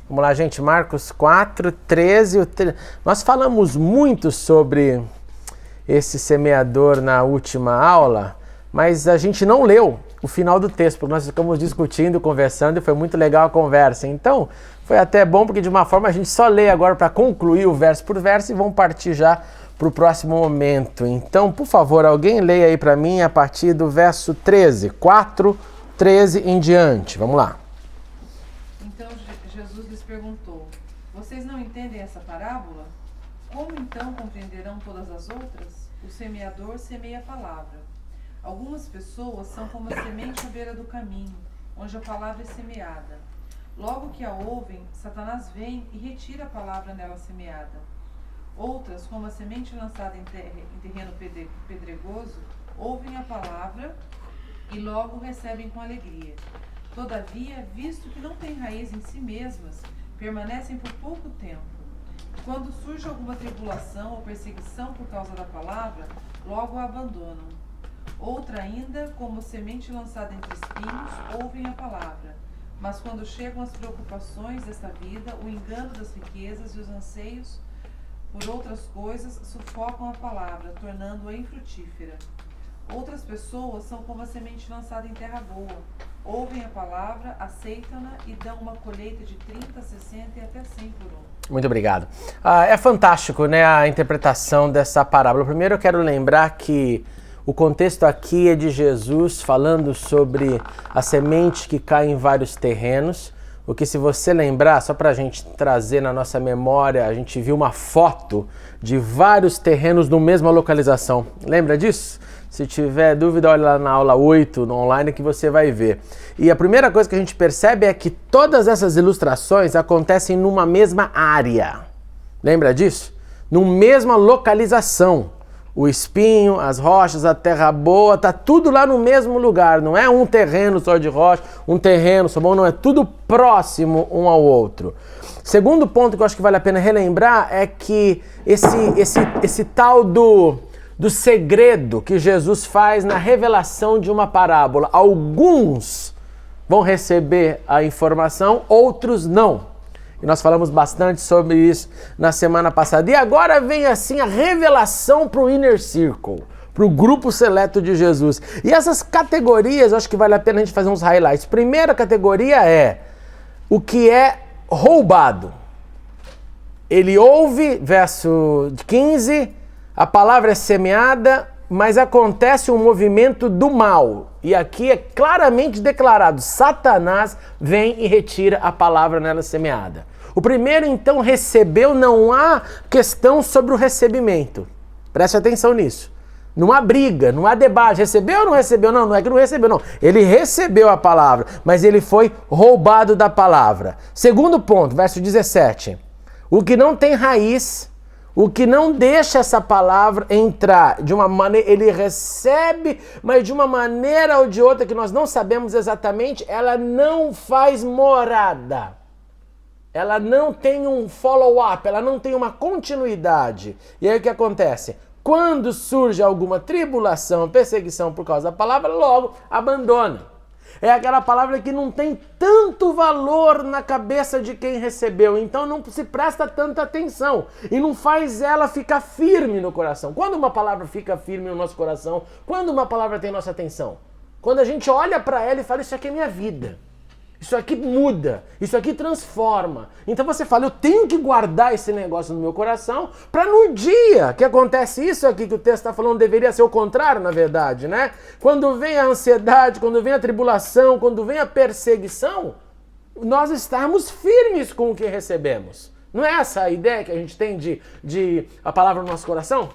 Vamos lá, gente, Marcos 4, 13. Nós falamos muito sobre esse semeador na última aula, mas a gente não leu o final do texto, porque nós ficamos discutindo, conversando e foi muito legal a conversa. Então, foi até bom, porque de uma forma a gente só lê agora para concluir o verso por verso e vamos partir já para o próximo momento. Então, por favor, alguém leia aí para mim a partir do verso 13, 4, 13 em diante. Vamos lá. Então Jesus lhes perguntou: vocês não entendem essa parábola? Como então compreenderão todas as outras? O semeador semeia a palavra. Algumas pessoas são como a semente à beira do caminho, onde a palavra é semeada. Logo que a ouvem, Satanás vem e retira a palavra nela semeada. Outras, como a semente lançada em terreno pedregoso, ouvem a palavra e logo recebem com alegria. Todavia, visto que não têm raiz em si mesmas, permanecem por pouco tempo. Quando surge alguma tribulação ou perseguição por causa da palavra, logo a abandonam. Outra ainda, como semente lançada entre espinhos, ouvem a palavra. Mas quando chegam as preocupações desta vida, o engano das riquezas e os anseios por outras coisas sufocam a palavra, tornando-a infrutífera. Outras pessoas são como a semente lançada em terra boa. Ouvem a palavra, aceitam-na e dão uma colheita de 30, 60 e até 100 por um. Muito obrigado. É fantástico, né, a interpretação dessa parábola. Primeiro eu quero lembrar que o contexto aqui é de Jesus falando sobre a semente que cai em vários terrenos. O que, se você lembrar, só para a gente trazer na nossa memória, a gente viu uma foto de vários terrenos na mesma localização. Lembra disso? Se tiver dúvida, olha lá na aula 8, no online, que você vai ver. E a primeira coisa que a gente percebe é que todas essas ilustrações acontecem numa mesma área. Lembra disso? Numa mesma localização. O espinho, as rochas, a terra boa, tá tudo lá no mesmo lugar. Não é um terreno só de rocha, um terreno só bom, não. É tudo próximo um ao outro. Segundo ponto que eu acho que vale a pena relembrar é que esse tal do segredo que Jesus faz na revelação de uma parábola. Alguns vão receber a informação, outros não. E nós falamos bastante sobre isso na semana passada. E agora vem assim a revelação para o Inner Circle, para o grupo seleto de Jesus. E essas categorias, eu acho que vale a pena a gente fazer uns highlights. Primeira categoria é o que é roubado. Ele ouve, verso 15, a palavra é semeada, mas acontece um movimento do mal. E aqui é claramente declarado: Satanás vem e retira a palavra nela semeada. O primeiro, então, recebeu, não há questão sobre o recebimento. Preste atenção nisso. Não há briga, não há debate. Recebeu ou não recebeu? Não, não é que não recebeu, não. Ele recebeu a palavra, mas ele foi roubado da palavra. Segundo ponto, verso 17. O que não tem raiz, o que não deixa essa palavra entrar de uma maneira, ele recebe, mas de uma maneira ou de outra que nós não sabemos exatamente, ela não faz morada. Ela não tem um follow-up, ela não tem uma continuidade. E aí o que acontece? Quando surge alguma tribulação, perseguição por causa da palavra, logo abandona. É aquela palavra que não tem tanto valor na cabeça de quem recebeu, então não se presta tanta atenção e não faz ela ficar firme no coração. Quando uma palavra fica firme no nosso coração, quando uma palavra tem nossa atenção? Quando a gente olha para ela e fala: isso aqui é minha vida. Isso aqui muda, isso aqui transforma. Então você fala: eu tenho que guardar esse negócio no meu coração para no dia que acontece isso aqui que o texto está falando, deveria ser o contrário, na verdade, né? Quando vem a ansiedade, quando vem a tribulação, quando vem a perseguição, nós estarmos firmes com o que recebemos. Não é essa a ideia que a gente tem de a palavra no nosso coração?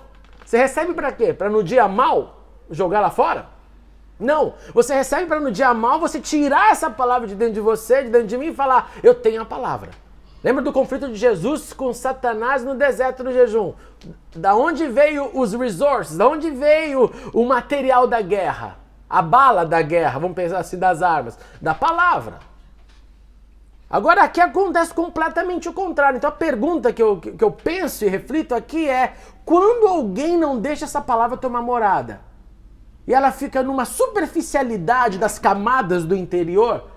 Você recebe para quê? Para no dia mal jogar lá fora? Não, você recebe para no dia mal você tirar essa palavra de dentro de você, de dentro de mim e falar: eu tenho a palavra. Lembra do conflito de Jesus com Satanás no deserto do jejum? Da onde veio os resources? Da onde veio o material da guerra? A bala da guerra, vamos pensar assim, das armas? Da palavra. Agora aqui acontece completamente o contrário. Então a pergunta que eu penso e reflito aqui é: quando alguém não deixa essa palavra tomar morada? E ela fica numa superficialidade das camadas do interior,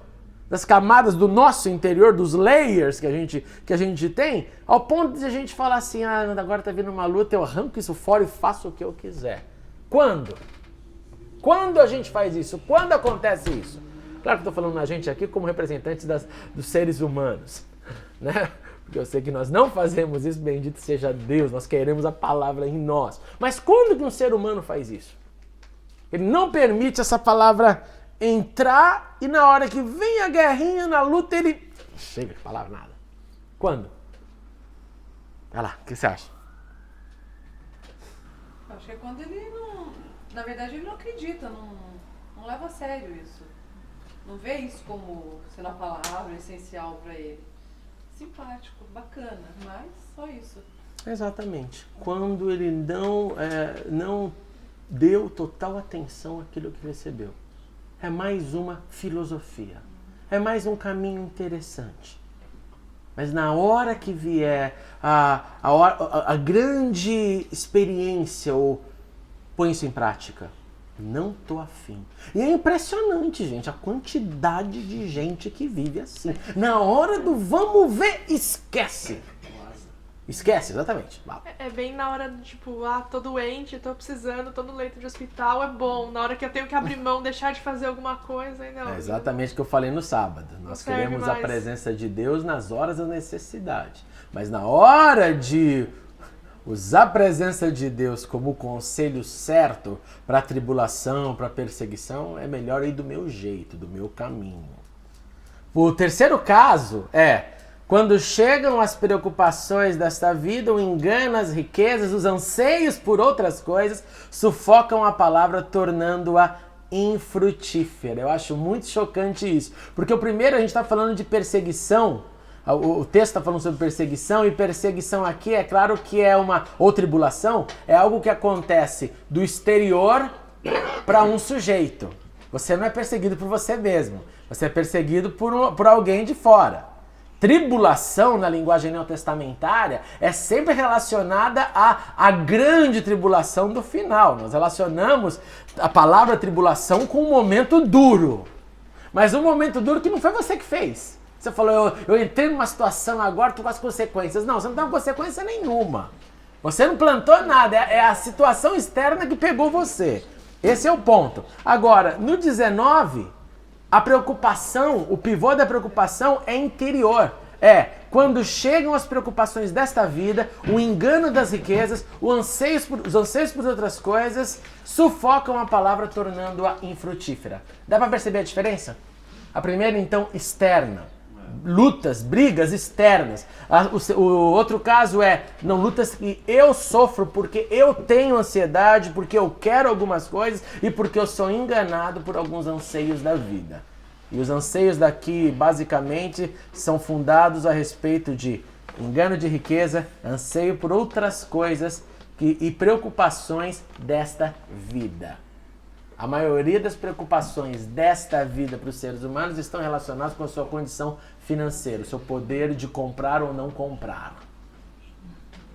das camadas do nosso interior, dos layers que a gente tem, ao ponto de a gente falar assim, agora tá vindo uma luta, eu arranco isso fora e faço o que eu quiser. Quando? Quando a gente faz isso? Quando acontece isso? Claro que eu tô falando a gente aqui como representantes dos seres humanos, né? Porque eu sei que nós não fazemos isso, bendito seja Deus, nós queremos a palavra em nós. Mas quando que um ser humano faz isso? Ele não permite essa palavra entrar e na hora que vem a guerrinha, na luta, ele... Chega de palavra, nada. Quando? Vai lá, o que você acha? Acho que é quando ele não... Na verdade, ele não acredita, não leva a sério isso. Não vê isso como sendo a palavra essencial para ele. Simpático, bacana, mas só isso. Exatamente. Quando ele não deu total atenção àquilo que recebeu. É mais uma filosofia. É mais um caminho interessante. Mas na hora que vier a grande experiência, ou põe isso em prática, não tô afim. E é impressionante, gente, a quantidade de gente que vive assim. Na hora do vamos ver, esquece. Esquece, exatamente. É bem na hora do tipo, tô doente, tô precisando, tô no leito de hospital, é bom. Na hora que eu tenho que abrir mão, deixar de fazer alguma coisa, aí não. É exatamente o que eu falei no sábado. Nós queremos a presença de Deus nas horas da necessidade. Mas na hora de usar a presença de Deus como o conselho certo para a tribulação, para a perseguição, é melhor ir do meu jeito, do meu caminho. O terceiro caso é quando chegam as preocupações desta vida, o engano, as riquezas, os anseios por outras coisas, sufocam a palavra, tornando-a infrutífera. Eu acho muito chocante isso. Porque o primeiro a gente está falando de perseguição, o texto está falando sobre perseguição, e perseguição aqui é claro que é ou tribulação, é algo que acontece do exterior para um sujeito. Você não é perseguido por você mesmo, você é perseguido por alguém de fora. Tribulação, na linguagem neotestamentária, é sempre relacionada à grande tribulação do final. Nós relacionamos a palavra tribulação com um momento duro. Mas um momento duro que não foi você que fez. Você falou, eu entrei numa situação agora, tô com as consequências. Não, você não tem consequência nenhuma. Você não plantou nada, é a situação externa que pegou você. Esse é o ponto. Agora, no 19... a preocupação, o pivô da preocupação é interior. É quando chegam as preocupações desta vida, o engano das riquezas, os anseios por outras coisas, sufocam a palavra, tornando-a infrutífera. Dá para perceber a diferença? A primeira, então, externa. Lutas, brigas externas. O outro caso é, lutas que eu sofro porque eu tenho ansiedade, porque eu quero algumas coisas e porque eu sou enganado por alguns anseios da vida. E os anseios daqui, basicamente, são fundados a respeito de engano de riqueza, anseio por outras coisas e preocupações desta vida. A maioria das preocupações desta vida para os seres humanos estão relacionadas com a sua condição financeira, o seu poder de comprar ou não comprar.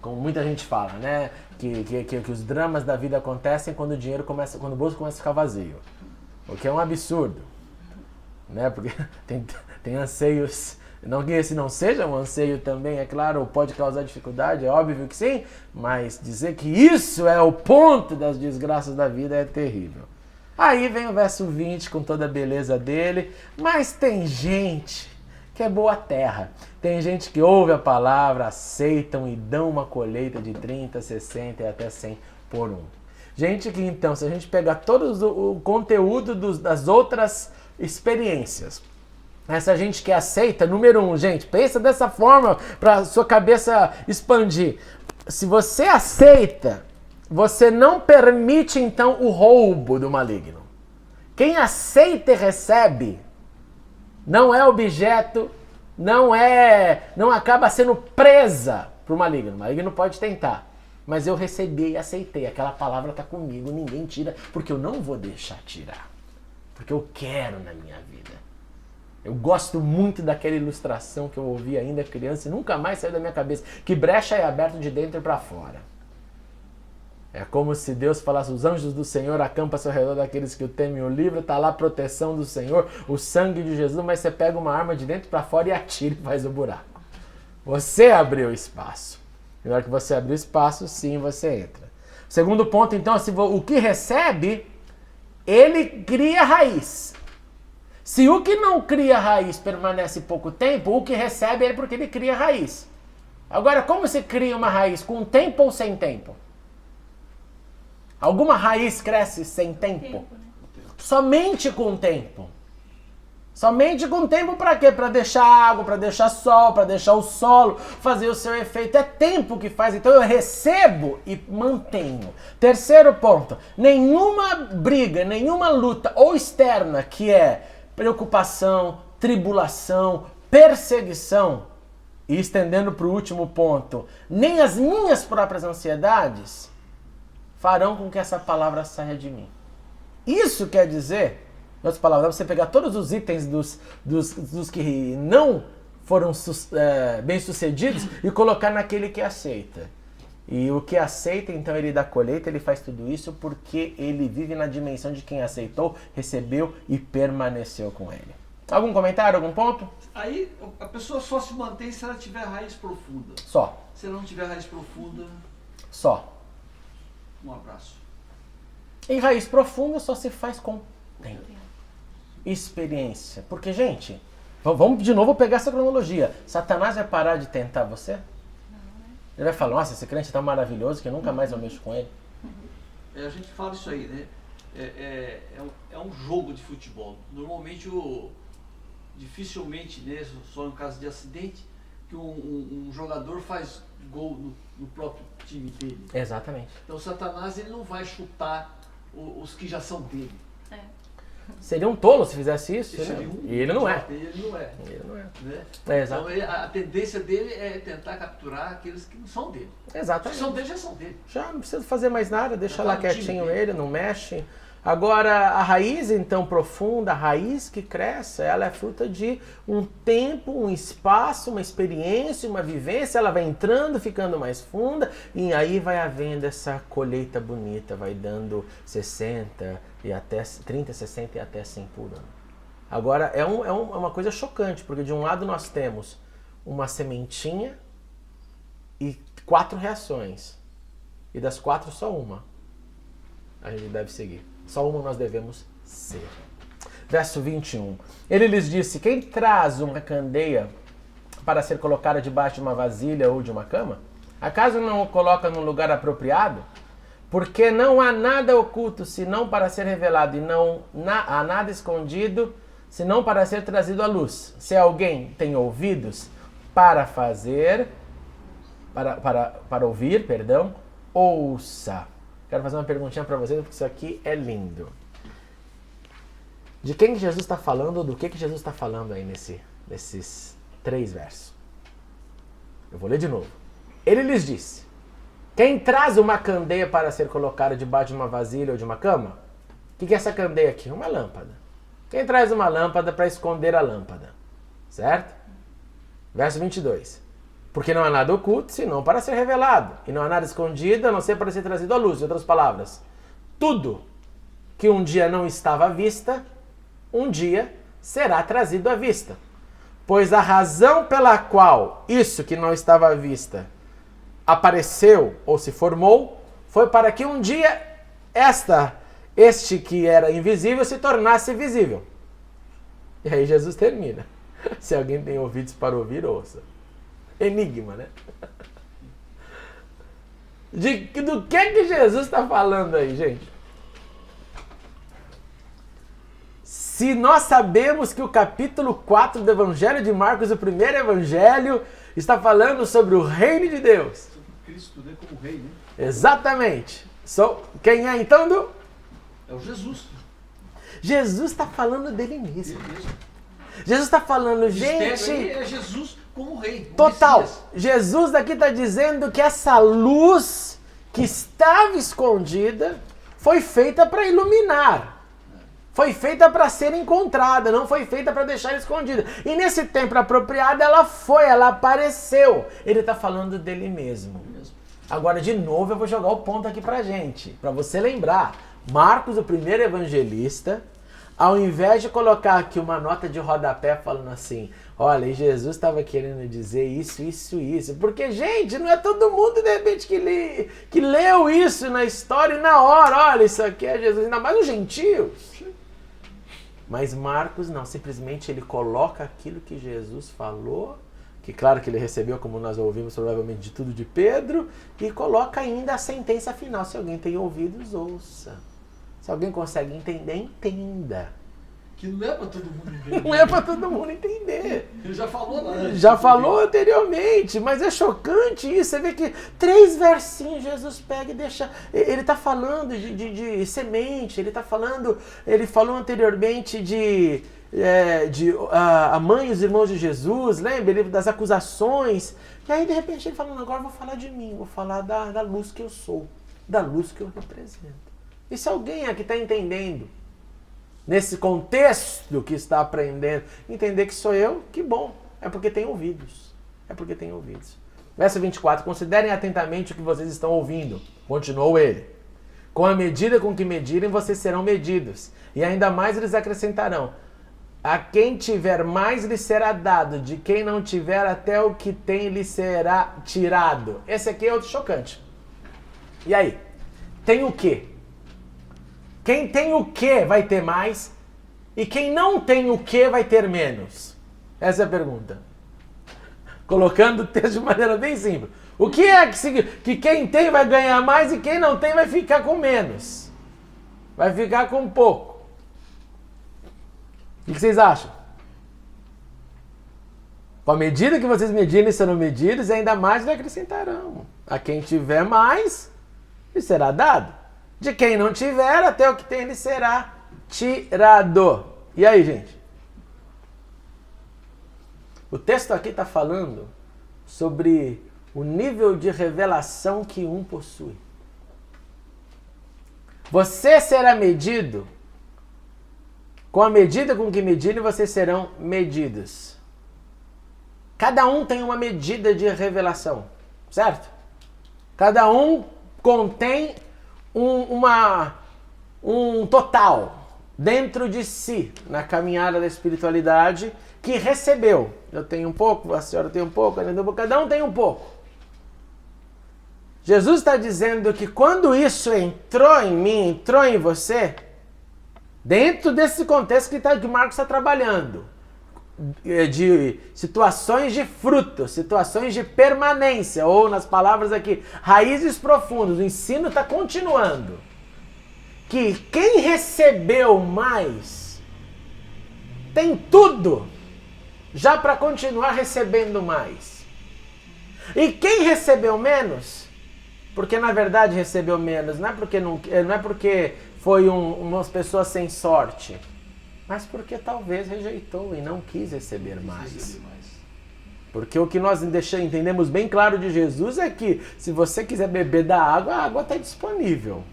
Como muita gente fala, né? Que os dramas da vida acontecem quando o bolso começa a ficar vazio. O que é um absurdo, né? Porque tem anseios, não que esse não seja um anseio também, é claro, pode causar dificuldade, é óbvio que sim, mas dizer que isso é o ponto das desgraças da vida é terrível. Aí vem o verso 20 com toda a beleza dele, mas tem gente que é boa terra. Tem gente que ouve a palavra, aceitam e dão uma colheita de 30, 60 e até 100 por um. Gente que então, se a gente pegar todo o conteúdo das outras experiências, essa gente que aceita, número 1, gente, pensa dessa forma para sua cabeça expandir. Se você aceita, você não permite então o roubo do maligno. Quem aceita e recebe não é objeto, não acaba sendo presa para o maligno. O maligno pode tentar, mas eu recebi e aceitei. Aquela palavra está comigo, ninguém tira, porque eu não vou deixar tirar. Porque eu quero na minha vida. Eu gosto muito daquela ilustração que eu ouvi ainda criança e nunca mais saiu da minha cabeça. Que brecha é aberta de dentro para fora. É como se Deus falasse, os anjos do Senhor acampam-se ao redor daqueles que o temem. O livro está lá, a proteção do Senhor, o sangue de Jesus, mas você pega uma arma de dentro para fora e atira e faz o buraco. Você abriu espaço. Na hora que você abriu espaço, sim, você entra. Segundo ponto, então, o que recebe, ele cria raiz. Se o que não cria raiz permanece pouco tempo, o que recebe é porque ele cria raiz. Agora, como se cria uma raiz? Com tempo ou sem tempo? Alguma raiz cresce sem tempo? Somente com tempo. Somente com tempo para quê? Para deixar água, para deixar sol, para deixar o solo fazer o seu efeito. É tempo que faz. Então eu recebo e mantenho. Terceiro ponto. Nenhuma briga, nenhuma luta ou externa que é preocupação, tribulação, perseguição, e estendendo para o último ponto, nem as minhas próprias ansiedades farão com que essa palavra saia de mim. Isso quer dizer, em outras palavras, você pegar todos os itens dos que não foram bem-sucedidos e colocar naquele que aceita. E o que aceita, então, ele dá colheita, ele faz tudo isso porque ele vive na dimensão de quem aceitou, recebeu e permaneceu com ele. Algum comentário, algum ponto? Aí a pessoa só se mantém se ela tiver raiz profunda. Só. Se ela não tiver raiz profunda, Só. um abraço. E raiz profunda só se faz com tempo. Experiência. Porque, gente, vamos de novo pegar essa cronologia. Satanás vai parar de tentar você? Ele vai falar, nossa, esse crente é tão maravilhoso que eu nunca mais eu mexo com ele. A gente fala isso aí, né? É um jogo de futebol. Normalmente, dificilmente, né, só em caso de acidente, que um jogador faz gol no próprio time dele. Exatamente. Então, Satanás ele não vai chutar os que já são dele. Seria um tolo se fizesse isso, Seria né? um E ele não é. Ele não é. Ele não é. Né? É, exato. Então a tendência dele é tentar capturar aqueles que não são dele. Os que Exatamente. são dele já são dele. Já não precisa fazer mais nada, deixa Já lá tá no time quietinho dele. ele, não mexe. Agora, a raiz, então, profunda, a raiz que cresce, ela é fruta de um tempo, um espaço, uma experiência, uma vivência, ela vai entrando, ficando mais funda, e aí vai havendo essa colheita bonita, vai dando 60 e até 30, 60 e até 100 por ano. Agora, é uma coisa chocante, porque de um lado nós temos uma sementinha e 4 reações, e das 4 só uma a gente deve seguir. Só uma nós devemos ser. Verso 21. Ele lhes disse, quem traz uma candeia para ser colocada debaixo de uma vasilha ou de uma cama? Acaso não o coloca num lugar apropriado? Porque não há nada oculto, senão para ser revelado, e não há nada escondido, senão para ser trazido à luz. Se alguém tem ouvidos para ouvir, ouça. Quero fazer uma perguntinha para vocês, porque isso aqui é lindo. De quem que Jesus está falando, do que Jesus está falando aí nesses 3 versos? Eu vou ler de novo. Ele lhes disse, quem traz uma candeia para ser colocada debaixo de uma vasilha ou de uma cama? O que é essa candeia aqui? Uma lâmpada. Quem traz uma lâmpada para esconder a lâmpada? Certo? Verso 22. Porque não há nada oculto, senão para ser revelado. E não há nada escondido, a não ser para ser trazido à luz. Em outras palavras, tudo que um dia não estava à vista, um dia será trazido à vista. Pois a razão pela qual isso que não estava à vista apareceu ou se formou, foi para que um dia este que era invisível se tornasse visível. E aí Jesus termina. Se alguém tem ouvidos para ouvir, ouça. Enigma, né? Do que Jesus está falando aí, gente? Se nós sabemos que o capítulo 4 do Evangelho de Marcos, o primeiro evangelho, está falando sobre o reino de Deus. Sobre Cristo, né, como rei, né? Exatamente. Quem é então? É o Jesus. Jesus está falando dele mesmo. Ele mesmo. Jesus está falando, O mistério gente... aí é Jesus como rei. o Total. Messias. Jesus aqui está dizendo que essa luz que estava escondida foi feita para iluminar. Foi feita para ser encontrada, não foi feita para deixar escondida. E nesse tempo apropriado ela apareceu. Ele está falando dele mesmo. Agora, de novo, eu vou jogar o ponto aqui pra gente, pra você lembrar. Marcos, o primeiro evangelista, ao invés de colocar aqui uma nota de rodapé falando assim, olha, e Jesus estava querendo dizer isso, isso, isso. Porque, gente, não é todo mundo, de repente, que leu isso na história e na hora, olha, isso aqui é Jesus, ainda mais os gentios. Mas Marcos não, simplesmente ele coloca aquilo que Jesus falou, que claro que ele recebeu, como nós ouvimos provavelmente de tudo de Pedro, e coloca ainda a sentença final. Se alguém tem ouvidos, ouça. Se alguém consegue entender, entenda. Que não é para todo mundo entender. Não é para todo mundo entender. Ele já falou lá antes. Já falou anteriormente, mas é chocante isso. Você vê que 3 versinhos Jesus pega e deixa... Ele está falando de semente, ele falou anteriormente a mãe e os irmãos de Jesus, lembra? Ele, das acusações. E aí, de repente, ele falando, agora eu vou falar de mim, vou falar da luz que eu sou, da luz que eu represento. E se alguém aqui está entendendo, nesse contexto que está aprendendo, entender que sou eu, que bom. É porque tem ouvidos. É porque tem ouvidos. Verso 24. Considerem atentamente o que vocês estão ouvindo. Continuou ele. Com a medida com que medirem, vocês serão medidos. E ainda mais eles acrescentarão. A quem tiver mais lhe será dado. De quem não tiver, até o que tem lhe será tirado. Esse aqui é outro chocante. E aí? Tem o quê? Quem tem o que vai ter mais e quem não tem o que vai ter menos? Essa é a pergunta. Colocando o texto de maneira bem simples. O que é que quem tem vai ganhar mais e quem não tem vai ficar com menos? Vai ficar com pouco. O que vocês acham? Com a medida que vocês medirem, serão medidos e ainda mais lhe acrescentarão. A quem tiver mais, lhe será dado. De quem não tiver, até o que tem lhe será tirado. E aí, gente? O texto aqui está falando sobre o nível de revelação que um possui. Você será medido, com a medida com que medirem, vocês serão medidos. Cada um tem uma medida de revelação, certo? Cada um contém um total dentro de si, na caminhada da espiritualidade, que recebeu. Eu tenho um pouco, a senhora tem um pouco, cada um tem um pouco. Jesus está dizendo que quando isso entrou em mim, entrou em você, dentro desse contexto que Marcos está trabalhando, de situações de fruto, situações de permanência, ou nas palavras aqui, raízes profundas, o ensino está continuando. Que quem recebeu mais tem tudo já para continuar recebendo mais. E quem recebeu menos, porque na verdade recebeu menos, não é porque foi umas pessoas sem sorte, mas porque talvez rejeitou e não quis receber mais. Porque o que nós entendemos bem claro de Jesus é que se você quiser beber da água, a água está disponível.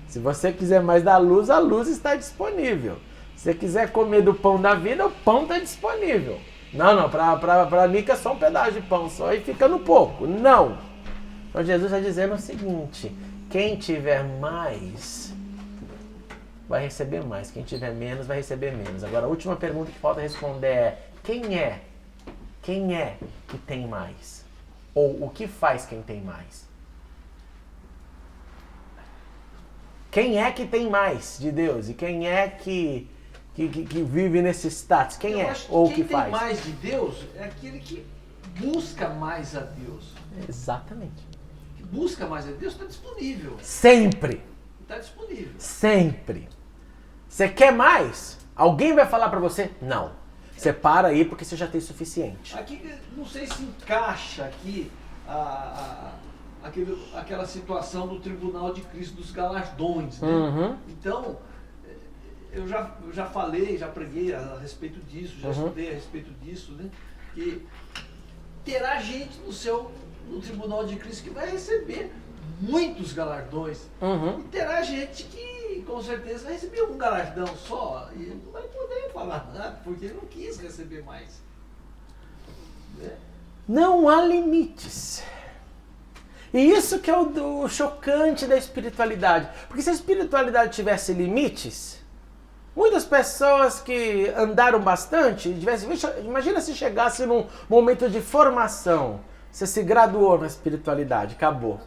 Se você quiser mais da luz, a luz está disponível. Se você quiser comer do pão da vida, o pão está disponível. Não, para Nica é só um pedaço de pão só e fica no pouco. Não. Então Jesus está dizendo o seguinte, quem tiver mais vai receber mais, quem tiver menos vai receber menos. Agora a última pergunta que falta responder é, quem é que tem mais? Ou o que faz quem tem mais? Quem é que tem mais de Deus? E quem é que vive nesse status? Quem é? Ou que faz? Quem tem mais de Deus é aquele que busca mais a Deus. Exatamente. Que busca mais a Deus está disponível. Sempre. Está disponível. Sempre. Você quer mais? Alguém vai falar pra você? Não. Você para aí porque você já tem suficiente. Aqui, não sei se encaixa aqui aquela situação do Tribunal de Cristo dos Galardões, né? Uhum. Então, eu já falei, já preguei a respeito disso, já estudei a respeito disso, né? Que terá gente no Tribunal de Cristo que vai receber muitos galardões. Uhum. E terá gente que, com certeza, vai receber um galardão só e ele não vai poder falar nada, porque ele não quis receber mais. Né? Não há limites. E isso que é o chocante da espiritualidade. Porque se a espiritualidade tivesse limites, muitas pessoas que andaram bastante, imagina se chegasse num momento de formação, você se graduou na espiritualidade, acabou,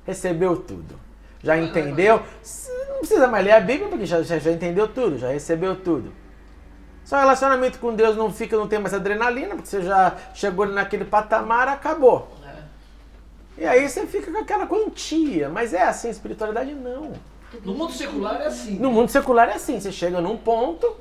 recebeu tudo, já entendeu, não precisa mais ler a Bíblia porque já entendeu tudo, já recebeu tudo. Seu relacionamento com Deus não tem mais adrenalina, porque você já chegou naquele patamar, acabou. E aí você fica com aquela quantia, mas é assim, espiritualidade não. No mundo secular é assim. No mundo secular é assim, você chega num ponto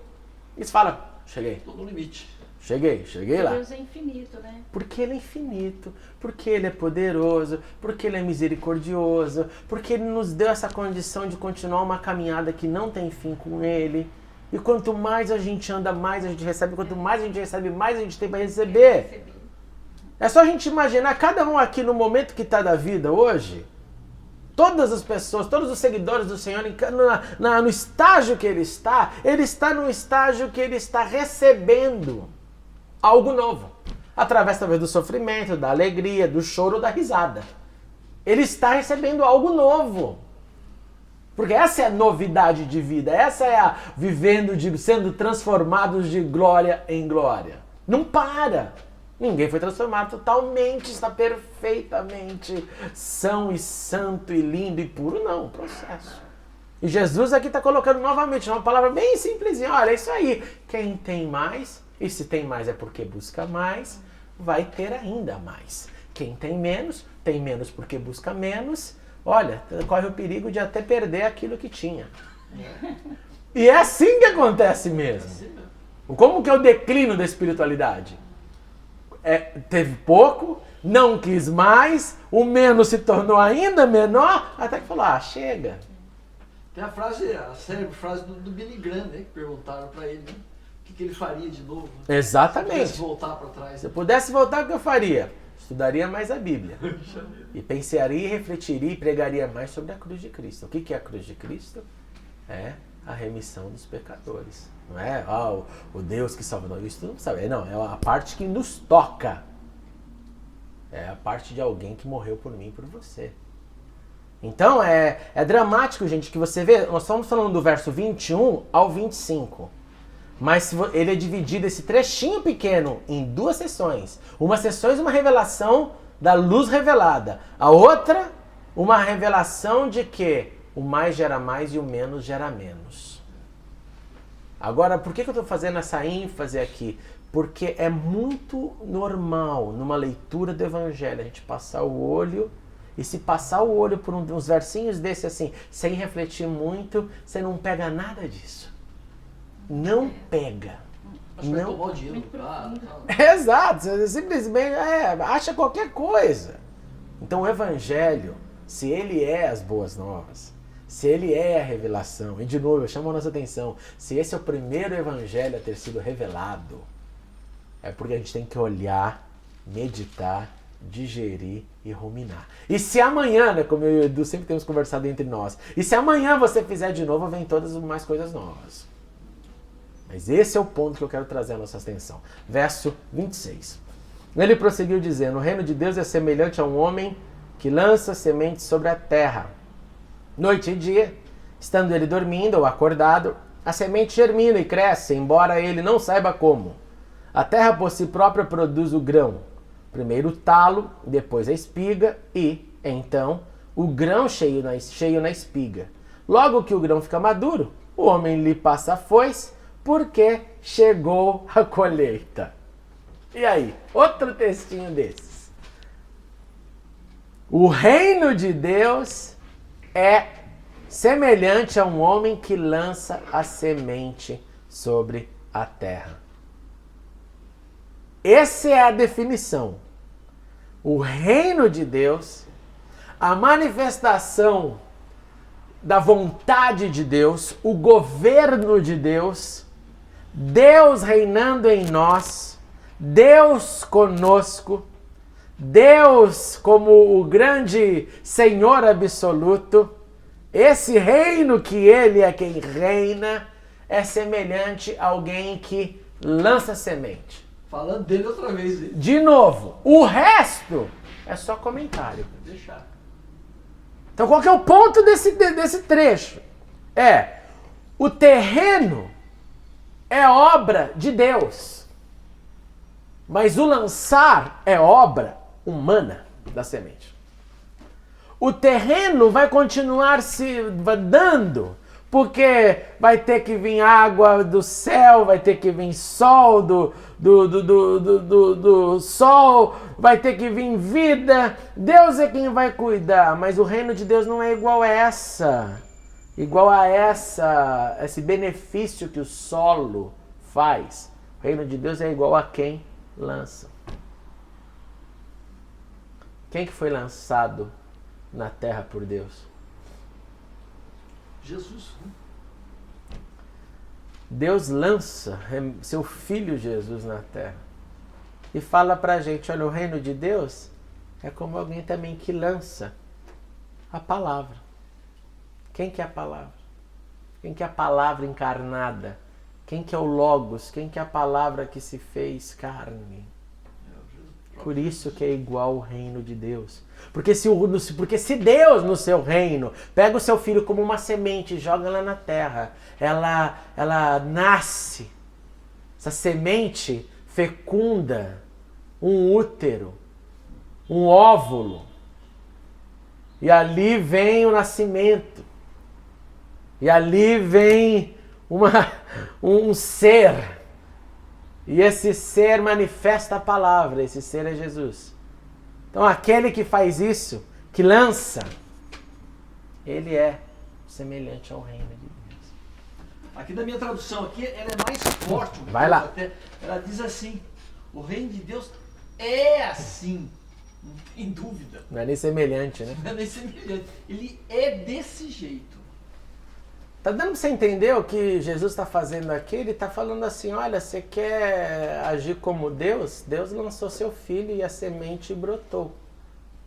e você fala, cheguei. Tô no limite. Cheguei lá. Deus é infinito, né? Porque Ele é infinito, porque Ele é poderoso, porque Ele é misericordioso, porque Ele nos deu essa condição de continuar uma caminhada que não tem fim com Ele. E quanto mais a gente anda, mais a gente recebe, quanto mais a gente recebe, mais a gente tem para receber. É só a gente imaginar, cada um aqui no momento que está da vida hoje, todas as pessoas, todos os seguidores do Senhor, no estágio que ele está num estágio que ele está recebendo algo novo. Através talvez do sofrimento, da alegria, do choro, da risada. Ele está recebendo algo novo. Porque essa é a novidade de vida, essa é a sendo transformados de glória em glória. Não para. Ninguém foi transformado totalmente, está perfeitamente são e santo e lindo e puro, não, processo. E Jesus aqui está colocando novamente uma palavra bem simplesinha, olha, é isso aí, quem tem mais, e se tem mais é porque busca mais, vai ter ainda mais. Quem tem menos porque busca menos, olha, corre o perigo de até perder aquilo que tinha. E é assim que acontece mesmo. Como que é o declínio da espiritualidade? Teve pouco, não quis mais, o menos se tornou ainda menor, até que falou, chega. Tem a célebre frase do Billy Graham, né, que perguntaram para ele, né, o que ele faria de novo. Né? Exatamente. Se pudesse voltar para trás. Se eu pudesse voltar, o que eu faria? Estudaria mais a Bíblia. E pensaria, refletiria e pregaria mais sobre a cruz de Cristo. O que é a cruz de Cristo? É a remissão dos pecadores. Não é o Deus que salva. Não, isso não sabe. Não, é a parte que nos toca. É a parte de alguém que morreu por mim e por você. Então é dramático, gente, que você vê. Nós estamos falando do verso 21 ao 25. Mas ele é dividido, esse trechinho pequeno, em duas sessões. Uma sessão é uma revelação da luz revelada. A outra, uma revelação de que o mais gera mais e o menos gera menos. Agora, por que eu estou fazendo essa ênfase aqui? Porque é muito normal, numa leitura do Evangelho, a gente passar o olho, e se passar o olho por uns versinhos desse assim, sem refletir muito, você não pega nada disso. Não pega. Acho que vai tomar o dinheiro do cara. Exato, você simplesmente acha qualquer coisa. Então o Evangelho, se ele é as boas novas, se ele é a revelação, e de novo eu chamo a nossa atenção, se esse é o primeiro Evangelho a ter sido revelado, é porque a gente tem que olhar, meditar, digerir e ruminar. E se amanhã, né, como eu e o Edu sempre temos conversado entre nós, e se amanhã você fizer de novo, vem todas mais coisas novas. Mas esse é o ponto que eu quero trazer a nossa atenção. Verso 26. Ele prosseguiu dizendo, o reino de Deus é semelhante a um homem que lança sementes sobre a terra. Noite e dia, estando ele dormindo ou acordado, a semente germina e cresce, embora ele não saiba como. A terra por si própria produz o grão. Primeiro o talo, depois a espiga e, então, o grão cheio na espiga. Logo que o grão fica maduro, o homem lhe passa a foice, porque chegou a colheita. E aí, outro textinho desses. O reino de Deus é semelhante a um homem que lança a semente sobre a terra. Essa é a definição. O reino de Deus, a manifestação da vontade de Deus, o governo de Deus, Deus reinando em nós, Deus conosco, Deus como o grande Senhor absoluto, esse reino que Ele é quem reina, é semelhante a alguém que lança semente. Falando dele outra vez. Hein? De novo, o resto é só comentário. Deixar. Então qual que é o ponto desse trecho? O terreno é obra de Deus, mas o lançar é obra humana da semente. O terreno vai continuar se dando, porque vai ter que vir água do céu, vai ter que vir sol do sol, vai ter que vir vida. Deus é quem vai cuidar, mas o reino de Deus não é igual a esse benefício que o solo faz. O reino de Deus é igual a quem lança. Quem que foi lançado na terra por Deus? Jesus. Deus lança seu filho Jesus na terra e fala pra gente, olha, o reino de Deus é como alguém também que lança a palavra. Quem que é a palavra? Quem que é a palavra encarnada? Quem que é o Logos? Quem que é a palavra que se fez carne? Por isso que é igual ao reino de Deus. Porque se Deus no seu reino pega o seu filho como uma semente e joga lá na terra, ela nasce, essa semente fecunda um útero, um óvulo, e ali vem o nascimento, e ali vem um ser. E esse ser manifesta a palavra, esse ser é Jesus. Então aquele que faz isso, que lança, ele é semelhante ao reino de Deus. Aqui na minha tradução, aqui, ela é mais forte. Vai lá. Até, ela diz assim, o reino de Deus é assim, não tem dúvida. Não é nem semelhante, né? Não é nem semelhante. Ele é desse jeito. Tá dando pra você entender o que Jesus está fazendo aqui? Ele está falando assim, olha, você quer agir como Deus? Deus lançou seu filho e a semente brotou.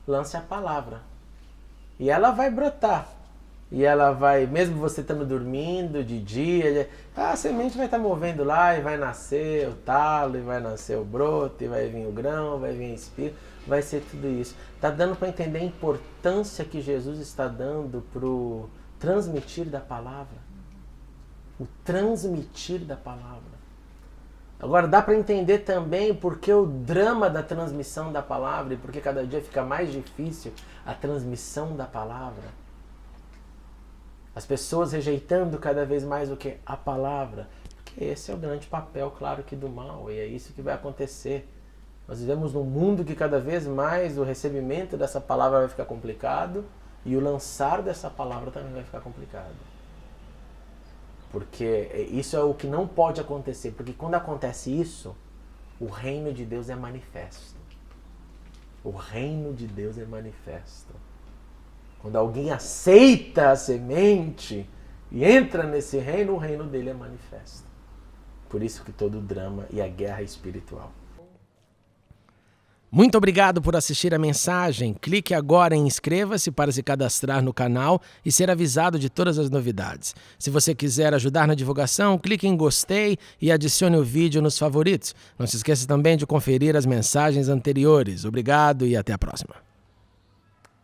Lance a palavra. E ela vai brotar. E ela vai, mesmo você estando dormindo de dia, a semente vai estar movendo lá e vai nascer o talo, e vai nascer o broto, e vai vir o grão, vai vir a espiga, vai ser tudo isso. Tá dando para entender a importância que Jesus está dando pro transmitir da palavra. O transmitir da palavra. Agora dá para entender também porque o drama da transmissão da palavra e porque cada dia fica mais difícil a transmissão da palavra. As pessoas rejeitando cada vez mais o que? A palavra. Porque esse é o grande papel, claro que do mal, e é isso que vai acontecer. Nós vivemos num mundo que cada vez mais o recebimento dessa palavra vai ficar complicado, e o lançar dessa palavra também vai ficar complicado. Porque isso é o que não pode acontecer. Porque quando acontece isso, o reino de Deus é manifesto. O reino de Deus é manifesto. Quando alguém aceita a semente e entra nesse reino, o reino dele é manifesto. Por isso que todo o drama e a guerra é espiritual. Muito obrigado por assistir a mensagem. Clique agora em inscreva-se para se cadastrar no canal e ser avisado de todas as novidades. Se você quiser ajudar na divulgação, clique em gostei e adicione o vídeo nos favoritos. Não se esqueça também de conferir as mensagens anteriores. Obrigado e até a próxima.